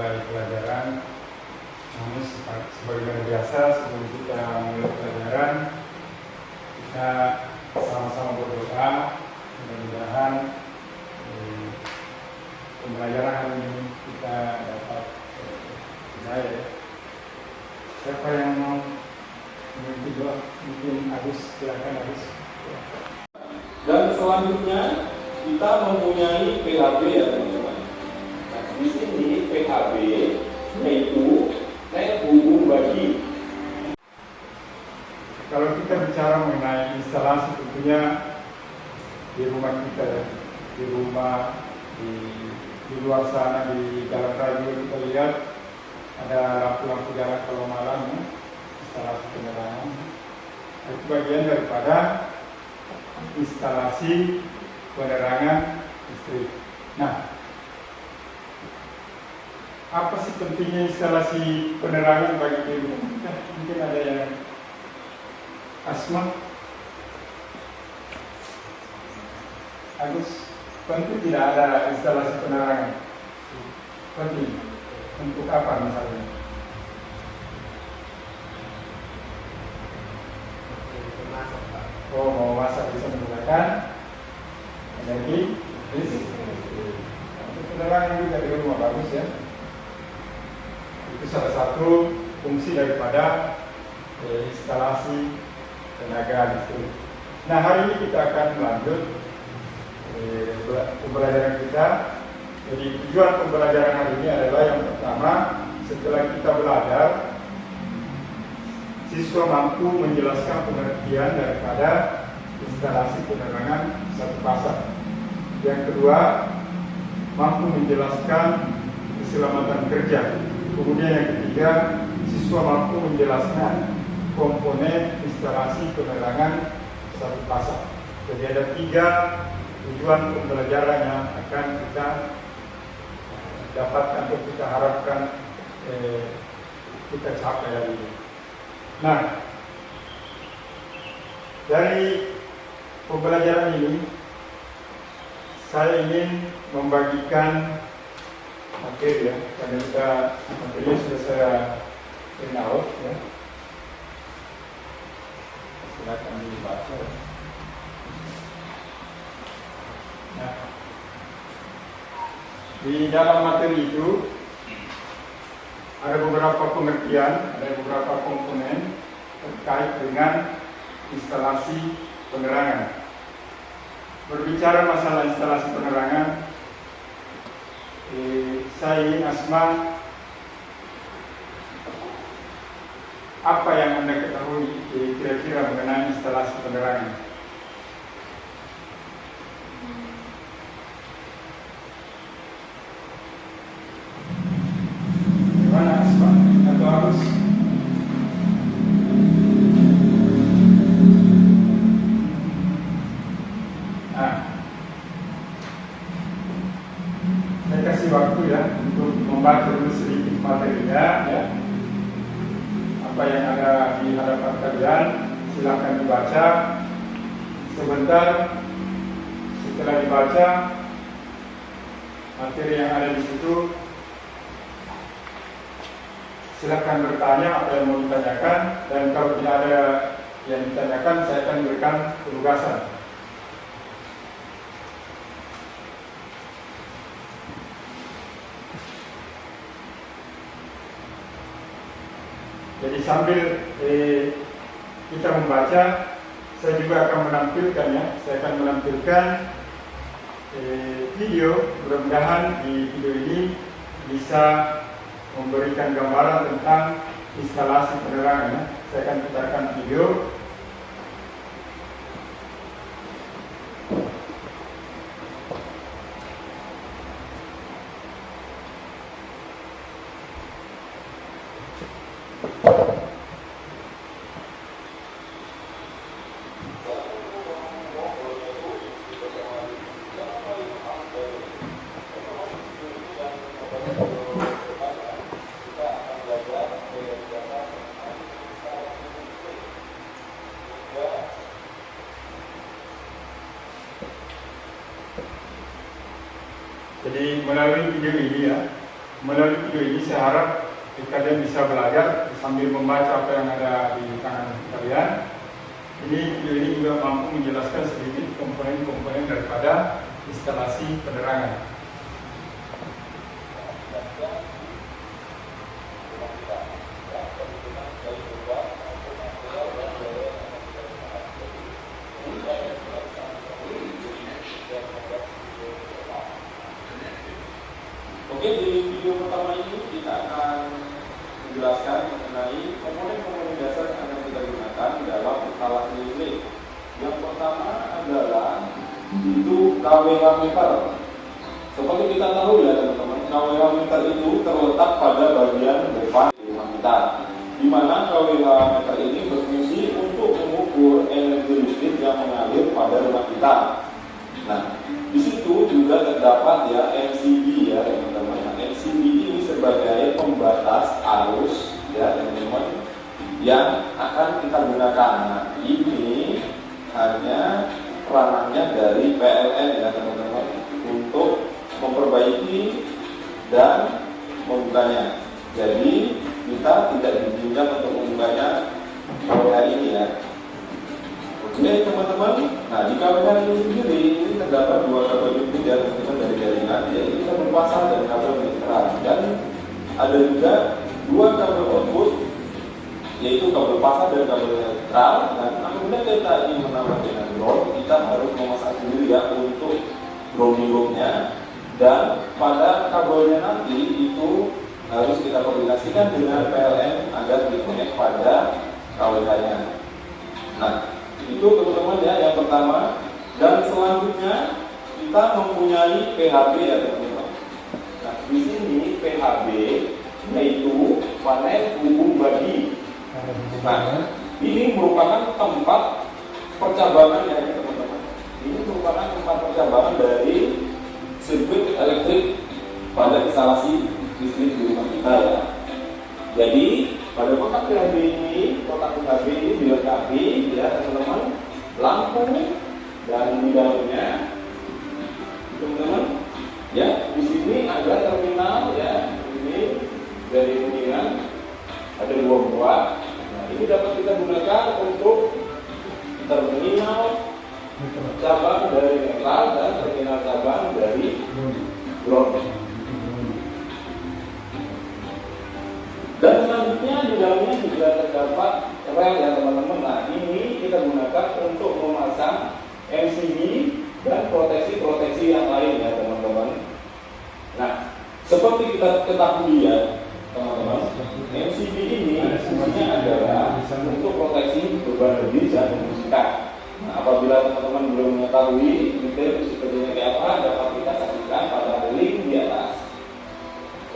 memulai pelajaran. Namun sebagaimana biasa, sebelum kita mulai pelajaran, kita sama-sama berdoa. Mudah-mudahan pembelajaran hari ini kita dapat hidayah. Siapa yang mau memimpin doa? Mungkin Agus, silakan Agus. Dan selanjutnya kita mempunyai PHB ya teman-teman. Nah, di sini PHB yaitu hubung bagi. Kalau kita bicara mengenai instalasi, tentunya di rumah kita ya, di rumah, di luar sana, di jalan raya kita lihat ada lampu-lampu jalan kalau malam, ya, instalasi penerangan. Itu bagian daripada instalasi penerangan listrik. Nah, apa sih pentingnya instalasi penerangan bagi di rumah? Mungkin ada yang Asma, Agus, penting tidak ada instalasi penerangan? Penting. Untuk apa misalnya? Oh, mau masak bisa menggunakan energi listrik. Untuk penerangan juga di rumah bagus ya. Itu salah satu fungsi daripada instalasi tenaga listrik. Nah, hari ini kita akan lanjut pembelajaran kita. Jadi tujuan pembelajaran hari ini adalah yang pertama, setelah kita belajar, siswa mampu menjelaskan pengertian daripada instalasi penerangan satu pasar. Yang kedua, mampu menjelaskan keselamatan kerja. Kemudian yang ketiga, siswa mampu menjelaskan komponen instalasi penerangan satu pasar. Jadi ada 3 tujuan pembelajaran yang akan kita dapatkan atau kita harapkan kita capai hari ini. Nah, dari pembelajaran ini saya ingin membagikan materi ya, karena materinya sudah saya print out ya. Silakan dibaca. Nah, di dalam materi itu ada beberapa pengertian, ada beberapa komponen terkait dengan instalasi penerangan. Berbicara masalah instalasi penerangan, saya ingin Asma, apa yang Anda ketahui kira-kira mengenai instalasi penerangan? Gimana Asma atau Agus? Nah, saya kasih waktu ya untuk membaca dulu sedikit materinya ya. Apa yang ada di hadapan kalian, silakan dibaca sebentar. Setelah dibaca materi yang ada di situ, silakan bertanya apa yang mau ditanyakan, dan kalau tidak ada yang ditanyakan, saya akan berikan penugasan. Jadi sambil kita membaca, saya juga akan menampilkan ya. Saya akan menampilkan video. Mudah-mudahan di video ini bisa memberikan gambaran tentang instalasi penerangan ya. Saya akan putarkan video. Jadi melalui video ini ya, melalui video ini saya harap kalian bisa belajar sambil membaca apa yang ada di tangan kalian. Ini video ini juga mampu menjelaskan sedikit komponen-komponen daripada instalasi penerangan. Oke, di video pertama ini kita akan menjelaskan mengenai komponen-komponen dasar yang akan kita gunakan dalam instalasi listrik. Yang pertama adalah itu KWH meter. Seperti kita tahu ya teman-teman, KWH meter itu terletak pada bagian depan rumah kita, di mana KWH meter ini berfungsi untuk mengukur energi listrik yang mengalir pada rumah kita. Nah, di situ juga terdapat ya MCB ya teman-teman. Nah, MCB ini sebagai pembatas arus ya teman-teman yang akan kita gunakan. Nah, ini hanya peranannya dari PLN ya teman-teman untuk memperbaiki dan membukanya. Jadi kita tidak diizinkan untuk membukanya KWH ini ya. Oke teman-teman, nah di KWH ini sendiri ini terdapat dua kabel input ya teman-teman dari jaringan, yaitu kita berpasang dari kabel netral, dan ada juga dua kabel output, yaitu kabel pasang dan kabel netral. Dan apabila kita ingin menambah dengan ground, kita harus memasang sendiri ya untuk grounding rope-nya, dan pada kabelnya nanti itu harus kita koordinasikan dengan PLN agar di-connect pada KWH-nya. Nah, itu teman-teman ya yang pertama. Dan selanjutnya kita mempunyai PHB ya teman-teman. Nah, di sini PHB yaitu panel hubung bagi. Nah, ini merupakan tempat percabangan ya teman-teman. Ini merupakan tempat percabangan dari sirkuit elektrik pada instalasi listrik di rumah kita ya. Jadi pada kotak PHB ini dilengkapi ya teman-teman lampu, dan di dalamnya teman-teman ya di sini ada terminal ya, ini dari kuningan ada dua buah. Nah, ini dapat kita gunakan untuk terminal cabang dari netral dan terminal cabang dari ground. Dan selanjutnya di dalamnya juga terdapat rel ya teman-teman. Nah, ini kita gunakan untuk memasang MCB dan proteksi-proteksi yang lain ya teman-teman. Nah, seperti kita ketahui ya teman-teman, MCB ini fungsinya adalah untuk proteksi beban lebih dan membersihkan. Nah, apabila teman-teman belum mengetahui detail sepertinya kayak apa, dapat kita saksikan pada link di atas.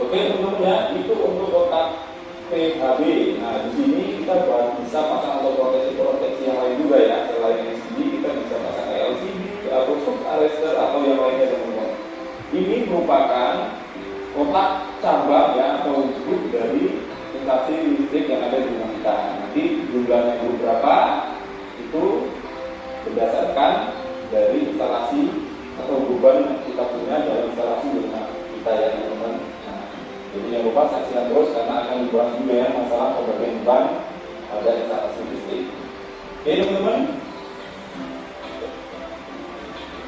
Oke teman-teman ya, itu untuk kotak PHB. Nah, di sini kita bisa pasang atau proteksi yang lain juga ya. Selain LCD, kita bisa pasang LCD, output arrestor atau yang lainnya teman-teman. Ini merupakan kotak cabang ya atau input dari instalasi listrik yang ada di rumah kita. Nanti jumlahnya berapa itu berdasarkan dari instalasi atau beban yang kita punya dalam instalasi di rumah kita ya teman-teman. Jadi jangan lupa saksikan terus karena akan dibahas juga ya masalah pembagian beban pada instalasi listrik. Oke teman-teman.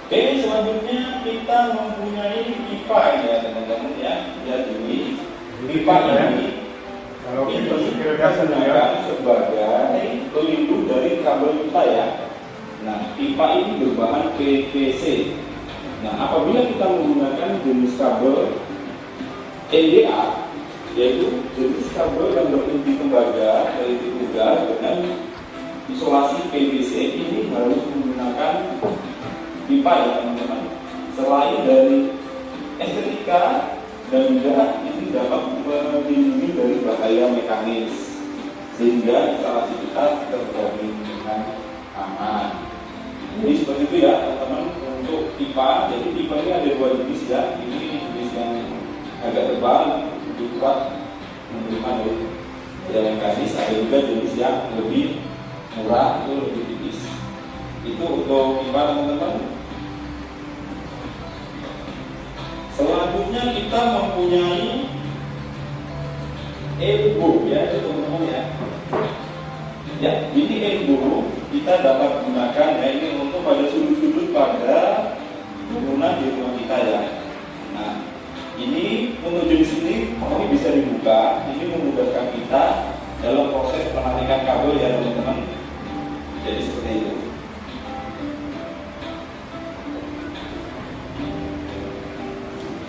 Oke, selanjutnya kita mempunyai pipa ya teman-teman ya. Jadi pipa ini Kalau kita kita gunakan sebagai pelindung dari kabel kita ya. Nah, pipa ini berbahan PVC. Nah, apabila kita menggunakan jenis kabel NDA, yaitu jenis kabel yang berinti tembaga dari tugas dengan isolasi PVC, ini harus menggunakan pipa ya teman-teman. Selain dari estetika dan juga ini dapat melindungi dari bahaya mekanis sehingga instalasi kita terjamin dengan aman. Jadi seperti itu ya teman-teman untuk pipa. Jadi pipa ini ada dua jenis ya. Ini jenis yang agak tebal, lebih kuat menerima dari mekanis. Ada juga jenis yang lebih murah, itu lebih tipis. Itu untuk pipa teman-teman. Selanjutnya kita mempunyai elbow ya, itu teman-teman ya. Ya, ini elbow kita dapat gunakan ya, ini untuk pada sudut-sudut pada bangunan di rumah kita ya. Nah, ini untuk jenis ini bisa dibuka, ini memudahkan kita dalam proses penarikan kabel ya teman-teman. Jadi seperti itu.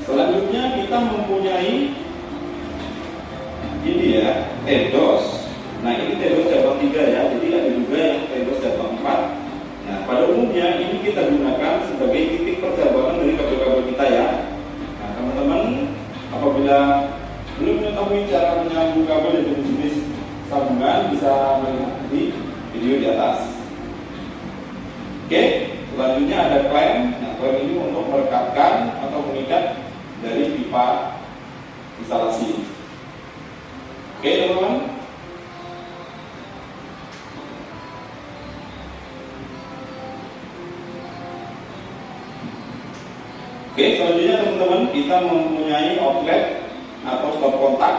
Selanjutnya kita mempunyai ini ya, TEDOS. Nah, ini TEDOS cabang 3 ya, jadi ada juga yang TEDOS cabang 4. Nah, pada umumnya ini kita gunakan sebagai titik percabangan dari kabel-kabel kita ya. Nah, teman-teman apabila belum mengetahui cara menyambung kabel dan jenis-jenis sambungan, bisa melihat di video di atas. Oke, selanjutnya ada klem. Nah, klem ini untuk merekatkan atau mengikat dari pipa instalasi. Oke, teman-teman. Oke, selanjutnya teman-teman kita mempunyai outlet atau stop kontak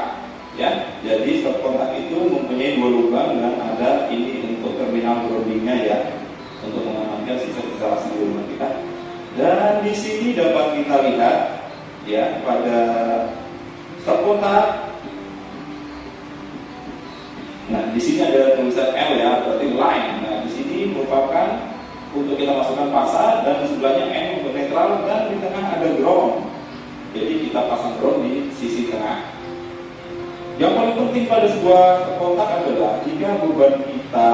ya. Jadi stop kontak itu mempunyai 2 lubang dan ada ini untuk terminal groundingnya ya, untuk mengamankan sisa instalasi di rumah kita. Dan di sini dapat kita lihat ya pada stop kontak. Nah, di sini ada tulisan L ya, berarti line. Nah, di sini merupakan untuk kita masukkan pasa, dan sebelahnya N untuk netral, dan di tengah ada ground. Jadi kita pasang ground di sisi tengah. Yang paling penting pada sebuah kontak adalah jika beban kita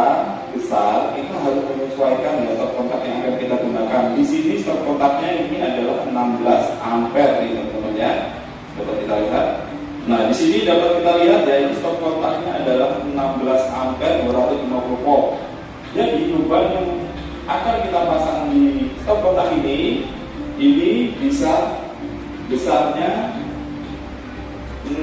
besar, kita harus menyesuaikan ya stop kontak yang akan kita gunakan. Di sini stop kontaknya ini adalah 16 ampere nih teman-teman ya. Dapat kita lihat. Nah, di sini dapat kita lihat ya, ini stop kontaknya adalah 16 ampere 250 volt. Jadi beban yang akan kita pasang di stop kontak ini bisa besarnya 16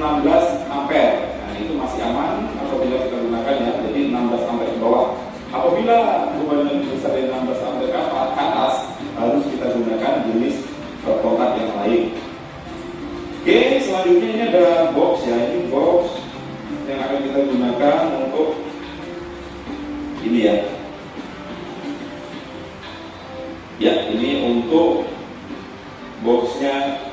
ampere. Nah, itu masih aman apabila kita gunakan ya, jadi 16 ampere ke bawah. Apabila beban yang besar dari 16 ampere ke atas, harus kita gunakan jenis stop kontak yang lain. Oke, selanjutnya ini ada box ya, ini box yang akan kita gunakan untuk ini ya. Ya, ini untuk boxnya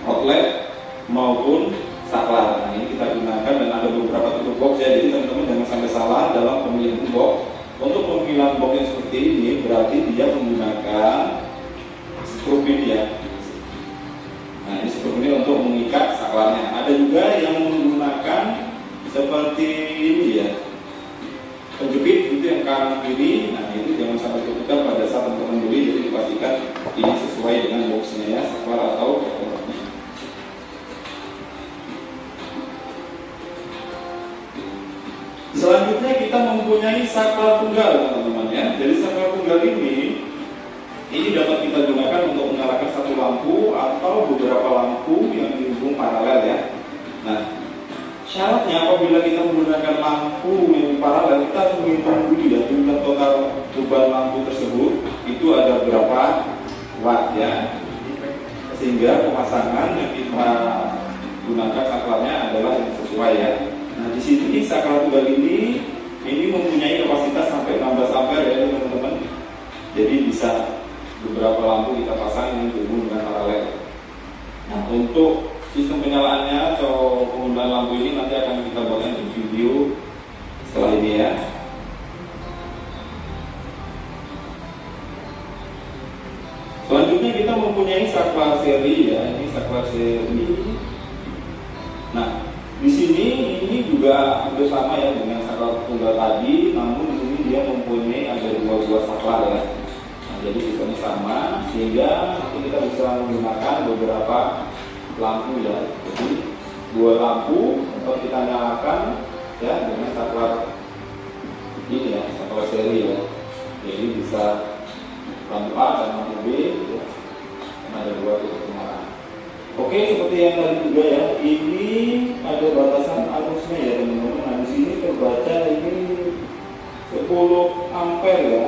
outlet maupun saklar. Nah, ini kita gunakan dan ada beberapa tipe box ya. Jadi teman-teman jangan sampai salah dalam pemilihan box. Untuk pemilihan box yang seperti ini berarti dia menggunakan skrup ini ya. Nah, ini skrup ini untuk mengikat saklarnya. Ada juga yang menggunakan seperti ini ya, penjepit itu yang kanan kiri. Nah, itu jangan sampai tertukar pada saat teman-teman beli. Jadi dipastikan ini sesuai dengan boxnya ya, saklar atau kotaknya. Selanjutnya kita mempunyai saklar tunggal teman-teman ya. Jadi saklar tunggal ini dapat kita gunakan untuk menyalakan satu lampu atau beberapa lampu yang dihubung paralel ya. Nah, syaratnya apabila kita menggunakan lampu yang paralel, kita harus menghitung dulu ya jumlah total beban lampu tersebut itu ada berapa watt ya, sehingga pemasangan yang kita gunakan saklarnya adalah yang sesuai ya. Nah, di sini saklar tunggal ini mempunyai kapasitas sampai 16 ampere ya teman-teman. Jadi bisa beberapa lampu kita pasang yang dihubung dengan paralel. Nah, untuk sistem penyalaannya atau penggunaan lampu ini nanti akan kita buatkan di video setelah ini ya. Selanjutnya kita mempunyai saklar seri ya, ini saklar seri. Nah, di sini ini juga hampir sama ya dengan saklar tunggal tadi, namun di sini dia mempunyai ada dua buah saklar ya. Nah, jadi sistemnya sama sehingga nanti kita bisa menggunakan beberapa lampu ya. Jadi dua lampu untuk kita nyalakan ya dengan saklar ini ya, saklar seri ya. Jadi bisa lampu A dan lampu B ya. Ada dua titik penyalakan. Oke, seperti yang tadi juga ya, ini ada batasan arusnya ya teman-teman. Nah, di sini terbaca ini 10 ampere ya.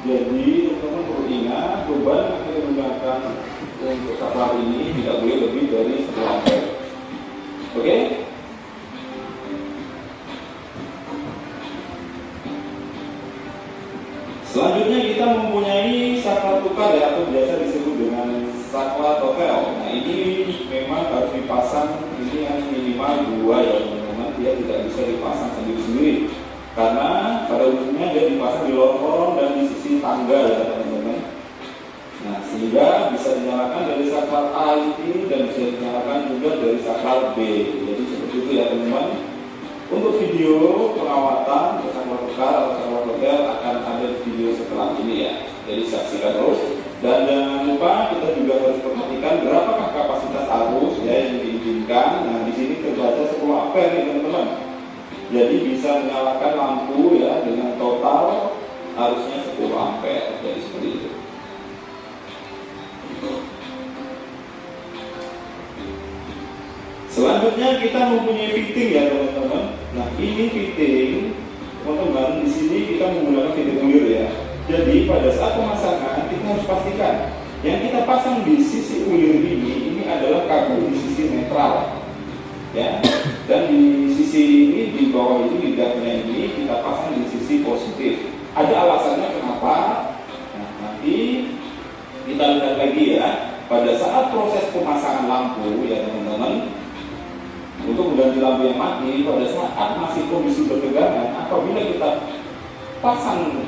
Jadi teman-teman perlu ingat beban yang kita gunakan untuk saklar ini tidak boleh lebih dari 10 ampere. Oke? Selanjutnya kita mempunyai saklar tukar ya, atau biasa disebut dengan saklar hotel. Nah ini memang harus dipasang, ini harus minimal 2 ya teman-teman, dia tidak bisa dipasang sendiri-sendiri karena pada umumnya dia dipasang di lorong dan di sisi tangga ya teman-teman. Nah sehingga bisa dinyalakan dari saklar A ini dan bisa dinyalakan juga dari saklar B. Jadi seperti itu ya teman-teman. Untuk video perawatan saklar tukar atau saklar hotel akan ada di video setelah ini ya. Jadi saksikan terus. Dan jangan lupa kita juga harus perhatikan berapakah kapasitas arus ya yang diizinkan. Nah di sini terbaca 10 ampere nih teman-teman. Jadi bisa menyalakan lampu ya dengan total arusnya 10 ampere. Jadi seperti itu. Selanjutnya kita mempunyai fitting ya teman-teman. Nah ini fitting teman-teman, di sini kita menggunakan fitting ulir ya. Jadi pada saat pemasangan kita harus pastikan yang kita pasang di sisi ulir ini adalah kabel di sisi netral ya. Dan di sisi ini di bawah ini lidahnya ini kita pasang di sisi positif. Ada alasannya kenapa? Nah nanti kita lihat lagi ya. Pada saat proses pemasangan lampu ya teman-teman, untuk mengganti lampu yang mati pada saat masih kondisi bertegangan, apabila kita pasang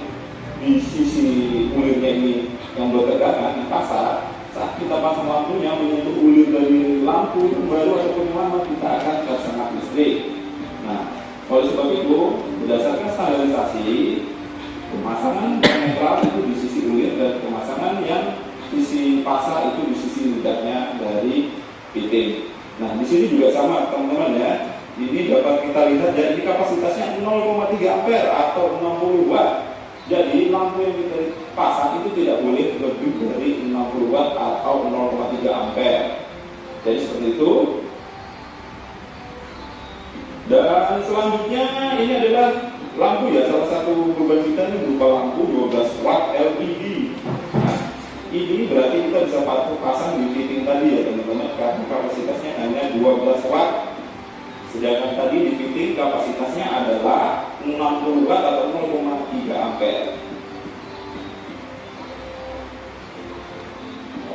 di sisi ulirnya ini yang bertegangan pasar, saat kita pasang lampunya menyentuh ulir dari lampu yang baru ataupun yang lama, kita akan tersengat listrik. Nah oleh sebab itu berdasarkan standarisasi pemasangan yang netral itu di sisi ulir dan pemasangan yang sisi pasar itu di sisi lidahnya dari fitting. Nah, di sini juga sama teman-teman ya. Ini dapat kita lihat ya, ini kapasitasnya 0,3 ampere atau 60 watt. Jadi lampu yang kita pasang itu tidak boleh lebih dari 60 watt atau 0,3 ampere. Jadi seperti itu. Dan selanjutnya ini adalah lampu ya, salah satu beban kita ini berupa lampu 12 watt LED. Ini berarti kita bisa pasang di fitting tadi ya teman-teman, karena kapasitasnya hanya 12 watt. Sedangkan tadi di fitting kapasitasnya adalah 60 watt atau 0,3 ampere.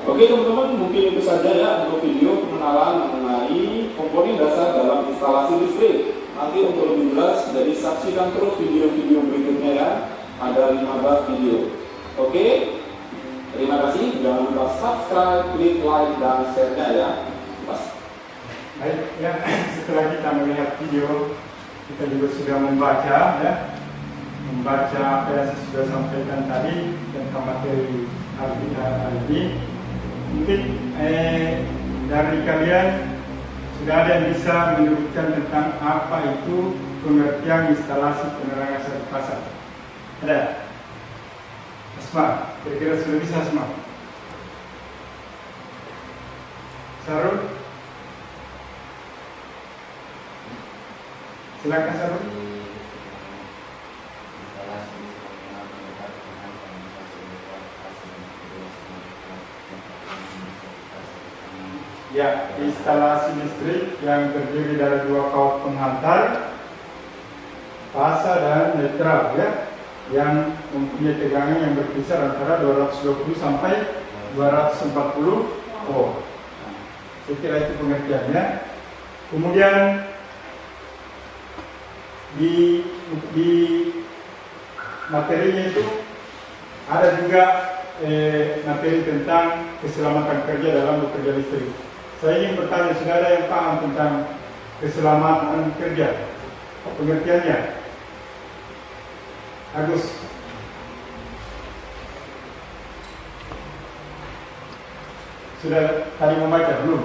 Oke teman-teman, mungkin itu saja ya untuk video pengenalan mengenai komponen dasar dalam instalasi listrik. Nanti untuk lebih jelas, jadi saksikan terus video-video berikutnya ya. Ada 15 video. Oke. Terima kasih, jangan lupa subscribe, klik like, dan share-nya ya. Baik, ya, setelah kita melihat video, kita juga sudah membaca ya, membaca apa yang saya sudah sampaikan tadi tentang materi hari ini. Mungkin dari kalian sudah ada yang bisa menyebutkan tentang apa itu pengertian instalasi penerangan satu pasar. Ada? Asma, kira-kira sudah bisa Asma? Sarul? Silakan Sarul. Ya, instalasi listrik yang terdiri dari 2 kawat penghantar, fasa dan netral ya, yang mempunyai tegangan yang berkisar antara 220 sampai 240 ohm. Saya kira itu pengertiannya. Kemudian di materinya itu ada juga materi tentang keselamatan kerja dalam bekerja listrik. Saya ingin bertanya, sudah ada yang paham tentang keselamatan kerja? Pengertiannya? Agus. Sudah tadi membaca belum?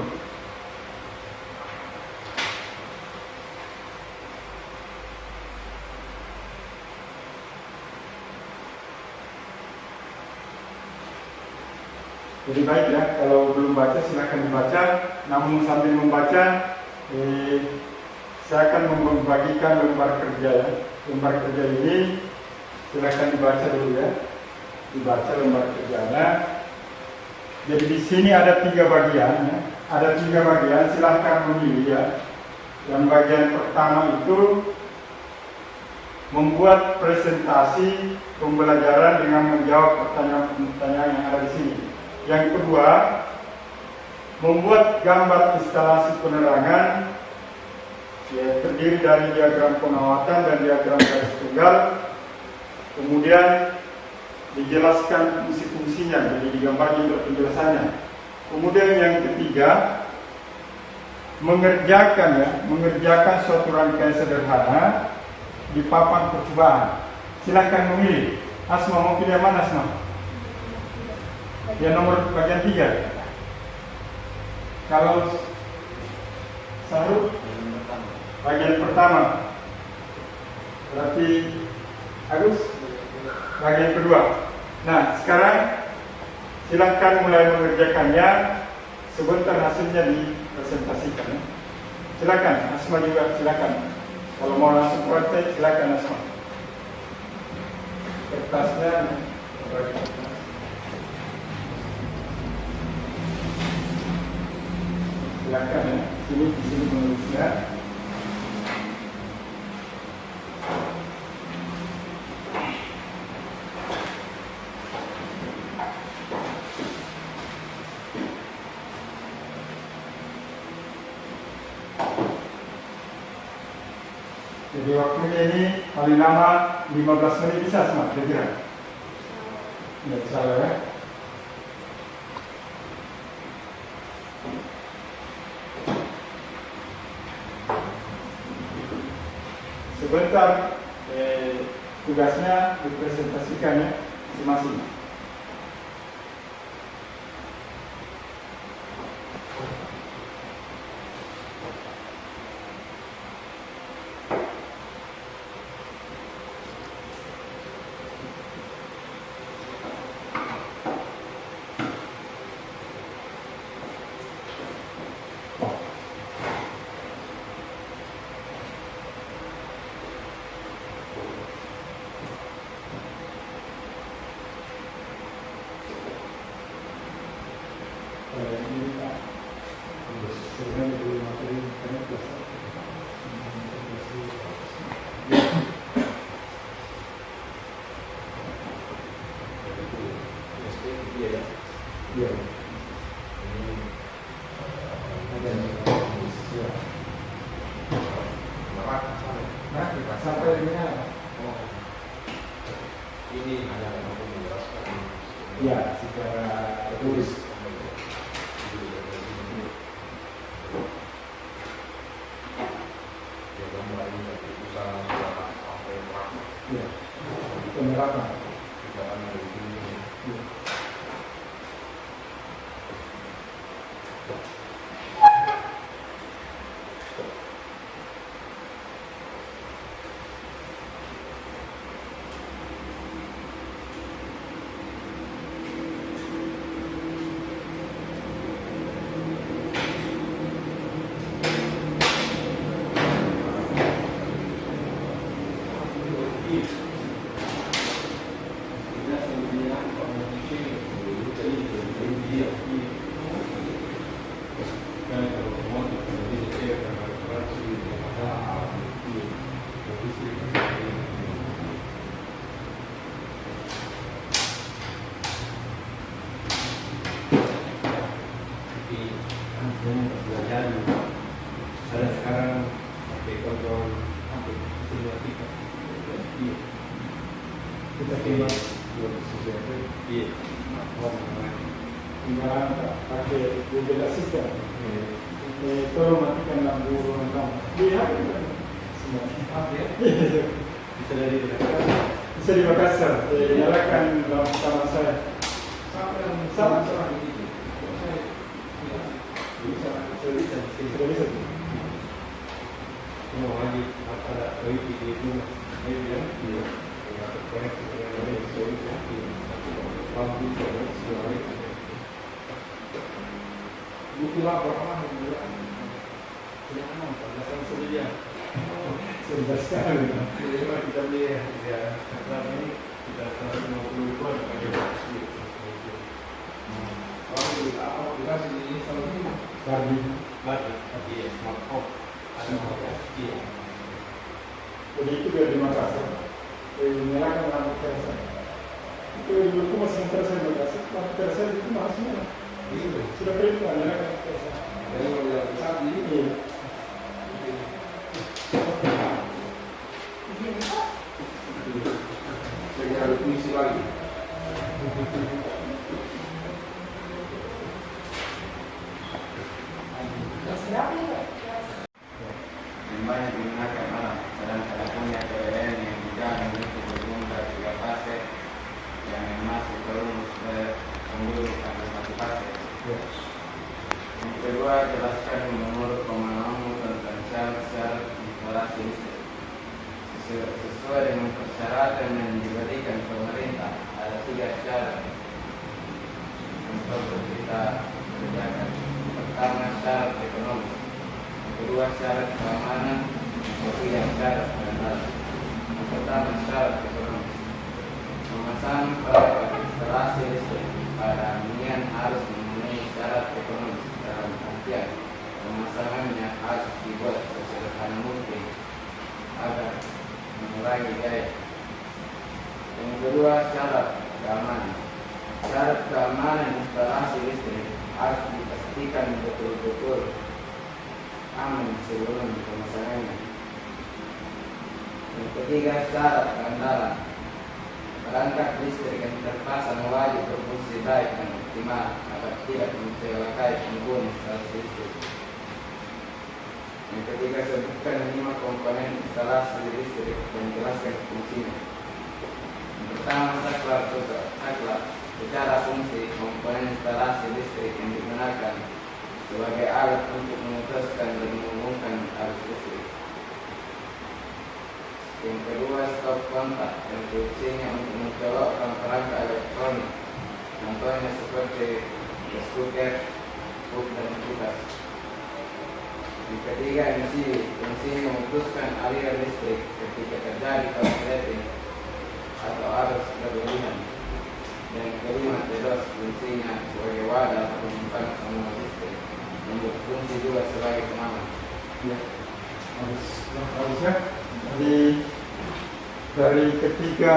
Jadi baik ya, kalau belum baca silakan dibaca. Namun sambil membaca, saya akan membagikan lembar kerja ya. Lembar kerja ini silakan dibaca dulu ya. Dibaca lembar kerjanya. Jadi di sini ada 3 bagian ya. Ada 3 bagian, silahkan memilih ya. Yang bagian pertama itu membuat presentasi pembelajaran dengan menjawab pertanyaan-pertanyaan yang ada di sini. Yang kedua, membuat gambar instalasi penerangan terdiri dari diagram penguatan dan diagram garis tunggal, kemudian dijelaskan fungsi-fungsinya, jadi digambarkan untuk penjelasannya. Kemudian yang ketiga, mengerjakan suatu rangkaian sederhana di papan percobaan. Silakan memilih. Asma mau pilih yang mana, Asma? Yang nomor bagian 3. Kalau Sarul bagian pertama. Berarti Agus bagian kedua. Nah, sekarang silakan mulai mengerjakannya. Sebentar hasilnya dipresentasikan. Silakan, Asma juga silakan. Kalau mau langsung praktek, silakan Asma. Kertasnya silakan ya. Di sini menulisnya. Jadi waktunya ini paling lama 15 menit bisa Asma, kira-kira. Tidak salah ya. Sebentar tugasnya dipresentasikan ya masing-masing. Sampai ini hanya untuk menjelaskan ya secara tulis. Ya, penerapan. Saya sekarang pakai kontrol semiotika. Kita terima sesuatu. Iya. Tinggal pakai Google Assistant. Tolong matikan lampu ruang tamu. Lihat semua. Ya. Bisa dari Makassar. Bisa di Makassar. Nyalakan lampu taman saya. Sama. Sudah bisa. Mau lagi ada wifi di itu, dia bilang dia terkoneksi dengan solusi lampu suara. Butuh lapor apa juga? Tidak aman, pada saat sedia. Sudah sekali. Jadi kita beli ya, saat ini kita 150 ribuan pakai taksi. Kalau kita sini sama ini. Bagi, iya, smartphone, ada iya. Jadi itu biar di Makassar. menyalakan lampu tersen. Itu dulu masih tersen berkasih, lampu tersen itu masih sudah perintah menyalakan lampu tersen. Jadi kalau tidak bisa ini, jadi harus misi lagi. Banyak digunakan malam, sedangkan punya PLN yang dijaga untuk berguna 3 fase yang masuk ke rumus penduduk atau 1 fase. Yang kedua, jelaskan menurut pemahamanmu tentang syarat-syarat instalasi listrik. Sesuai dengan persyaratan yang diberikan pemerintah, ada 3 syarat untuk kita kerjakan. Pertama, syarat ekonomi. Kedua, syarat keamanan. Ketiga, syarat keamanan. Yang pertama, syarat ekonomi. Memasang perangkat instalasi listrik pada hunian harus memenuhi syarat ekonomi dalam artian pemasangannya harus dibuat sesederhana mungkin agar mengurangi biaya. Yang kedua, syarat keamanan. Syarat keamanan instalasi listrik harus dipastikan betul-betul aman sebelum pemasangannya. Yang ketiga, syarat keandalan. Perangkat listrik yang terpasang wajib berfungsi baik dan optimal agar tidak mencelakai pengguna instalasi listrik. Yang ketiga, sebutkan 5 komponen instalasi listrik dan jelaskan fungsinya. Yang pertama, saklar. Secara fungsi, komponen instalasi listrik yang digunakan sebagai alat untuk memutuskan dan menghubungkan arus listrik. Yang kedua, stop kontak yang fungsinya untuk mencolokkan perangkat elektronik, contohnya seperti skuter, pub, dan kipas. Yang ketiga, MCB, fungsinya memutuskan aliran listrik ketika terjadi korsleting atau arus berlebihan. Yang kelima, TDOS, fungsinya sebagai wadah penyimpan sambungan listrik yang berfungsi juga sebagai pengaman. Ya, harus ya. Jadi dari ketiga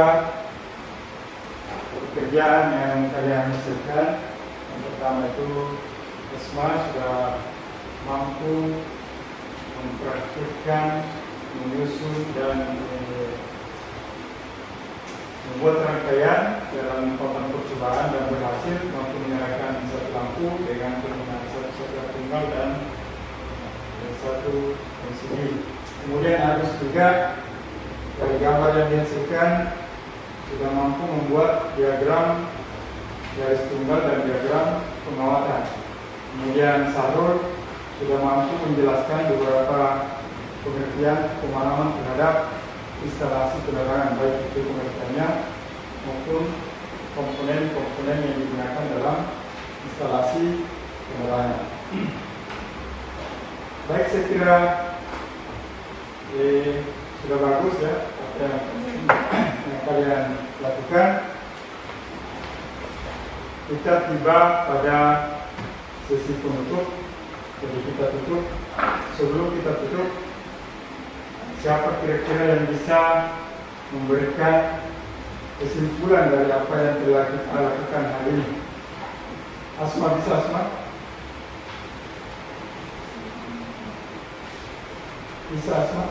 pekerjaan yang kalian hasilkan, yang pertama itu ESMA sudah mampu mempraktikkan, menyusun dan membuat rangkaian dalam papan percobaan dan berhasil mampu menyalakan 1 lampu dengan penggunaan 1 saklar tunggal dan 1 LCD. Kemudian harus juga dari gambar yang dihasilkan sudah mampu membuat diagram garis tunggal dan diagram pengawatan. Kemudian Sahrul sudah mampu menjelaskan beberapa pengertian pemahaman terhadap instalasi penerangan, baik itu pengertiannya maupun komponen-komponen yang digunakan dalam instalasi penerangan. Baik, saya kira sudah bagus ya apa yang kalian lakukan. Kita tiba pada sesi penutup. Jadi kita tutup. Sebelum kita tutup, siapa kira-kira yang bisa memberikan kesimpulan dari apa yang telah kita lakukan hari ini? Asma, bisa Asma? Bisa Asma?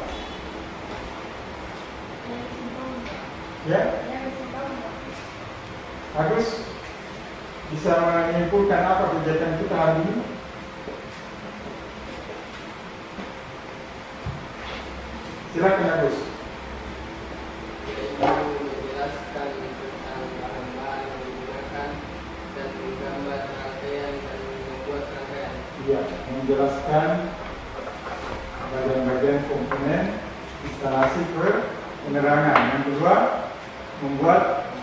Ya? Agus, bisa menyimpulkan apa kegiatan kita hari ini? Silakan Agus. Menjelaskan tentang bahan-bahan yang digunakan dan menggambar rangkaian dan membuat rangkaian. Iya, menjelaskan bagian-bagian komponen instalasi penerangan. Yang kedua, membuat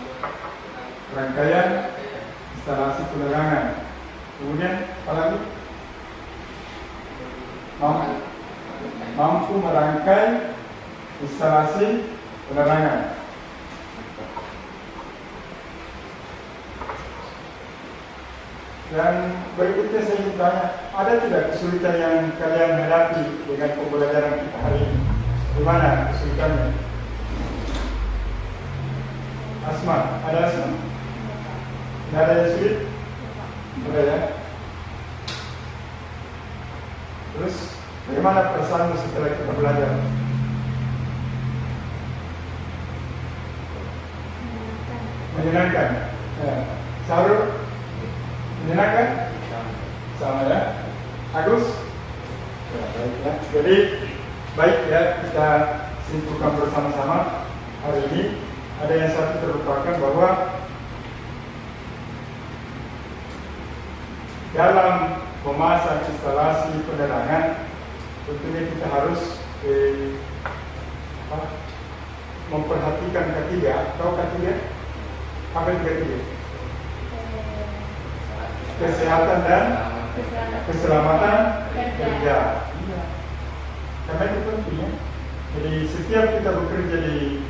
rangkaian instalasi penerangan. Kemudian apa lagi? Mampu merangkai instalasi penerangan. Dan berikutnya saya ingin tanya, ada tidak kesulitan yang kalian hadapi dengan pembelajaran kita hari ini? Di mana kesulitannya? Asma, ada Asma? Nggak ada yang sulit? Ada ya? Terus, bagaimana perasaanmu setelah kita belajar? Menyenangkan. Ya. Sahrul, menyenangkan? Sama ya. Agus? Ya, baik ya. Jadi, baik ya, kita simpulkan bersama-sama hari ini. Ada yang satu terlupakan bahwa dalam memasang instalasi penerangan tentunya kita harus memperhatikan ketiga atau ketiga apa yang ketiga? Kesehatan dan keselamatan kerja. Iya. Karena itu penting ya. Jadi setiap kita bekerja di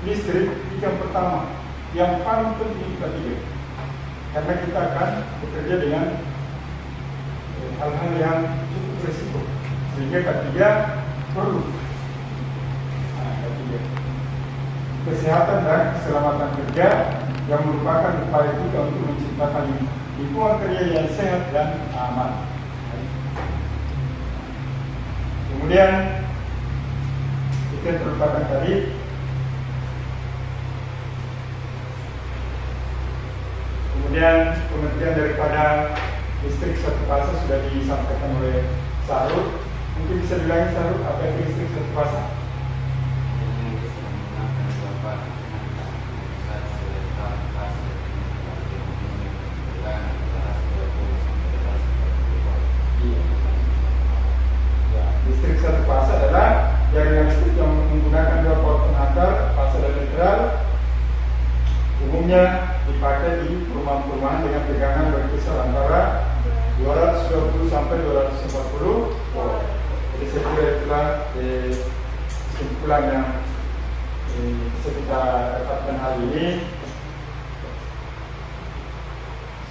listrik, itu yang pertama, yang paling penting ketiga. Karena kita akan bekerja dengan hal-hal yang cukup berisiko, sehingga ketiga perlu. Nah, ketiga, kesehatan dan keselamatan kerja yang merupakan upaya kita untuk menciptakan lingkungan kerja yang sehat dan aman. Kemudian kita terlupakan tadi kemudian pengertian daripada listrik satu fase sudah disampaikan oleh Sahrul. Mungkin bisa diulangi Sahrul, apa itu listrik satu fase? Listrik satu fase adalah jaringan listrik yang menggunakan dua port pengantar fase dan netral, umumnya dipakai di perumahan-perumahan dengan tegangan berkisar antara 220 sampai 240 volt. Jadi saya kira itulah kesimpulan yang bisa kita dapatkan hari ini.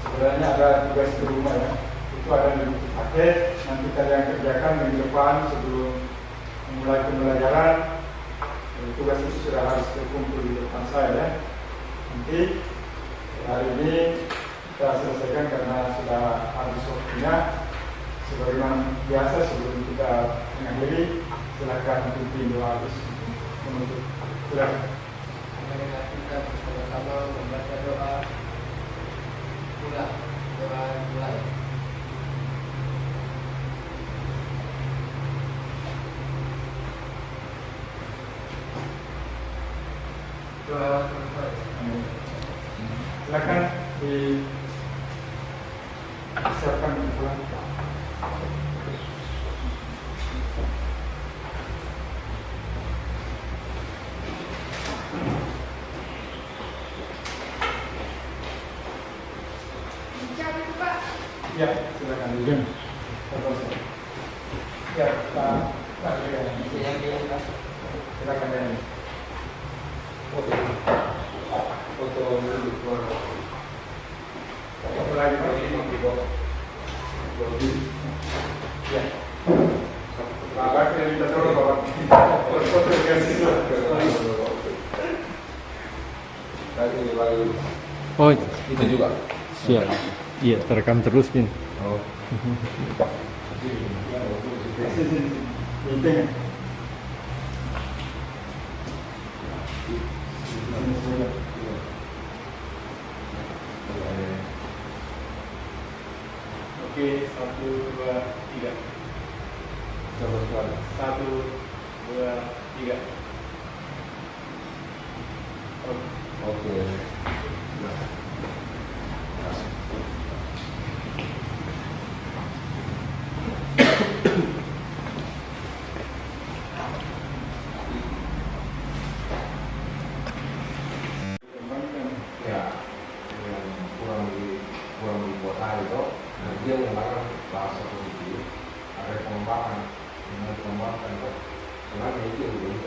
Sebenarnya ada tugas di rumah ya, itu ada di buku paket. Nanti kalian kerjakan minggu depan sebelum memulai pembelajaran. Tugas itu sudah harus terkumpul di depan saya ya. Nanti hari ini kita selesaikan karena sudah habis waktunya. Sebagaimana biasa sebelum kita mengakhiri, silakan pimpin doa habis menutup. Silakan. Marilah kita bersama-sama membaca doa. Doa mulai. Doa selesai. Silakan disiapkan kumpulan. Ya, silakan dulu. Ya, Pak silakan ya. Foto lagi Pak ini di bawah. Ya. Bapak yang minta tolong Bapak. Foto dengan siswa. Oh, Itu juga. siap. Iya, terekam terus, Bin. Oh. Meeting. Oke, 1, 2, 3. 1, 2, 3. Oke. Ya, yang kurang di kota itu, dia menggunakan bahasa positif, ada pengembangan, dengan pengembangan, karena itu belum